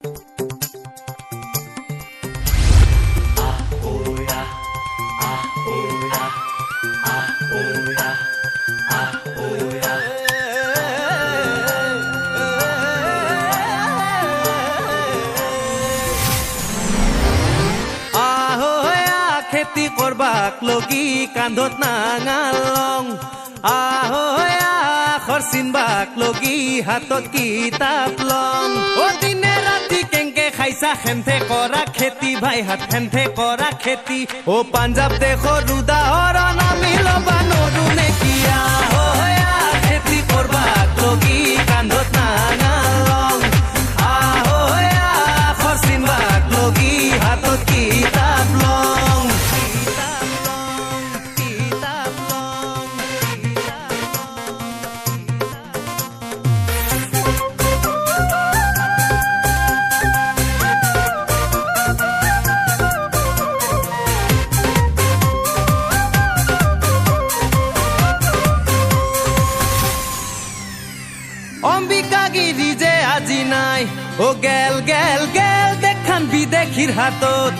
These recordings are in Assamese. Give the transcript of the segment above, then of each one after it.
খেতি করবাক লগি কান্ধত নাঙালং আহয়া খরচিনবাক লগি হাতত কিতাপ লং ও দিনে রাতি কেংকে খাইছা খেমথে করা খেতি ভাই হাত খেমথে করা খেতি ও পাঞ্জাব দেশৰ উদাহৰণ আমি লবা নৰু নেকি আহয়া খেতি করবাক লগি কান্ধত নাঙালং আহয়া খরচিনবাক লগি হাতত কিতাপ লং অম্বিকাগিরি যে আজি নাই ও গেল গেল গেল দেখান বিদেশির হাতত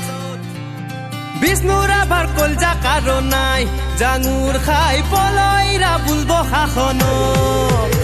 বিষ্ণুর আবার কলজা কারো নাই জাঙুর খাই পলইরা বুলব শাসনত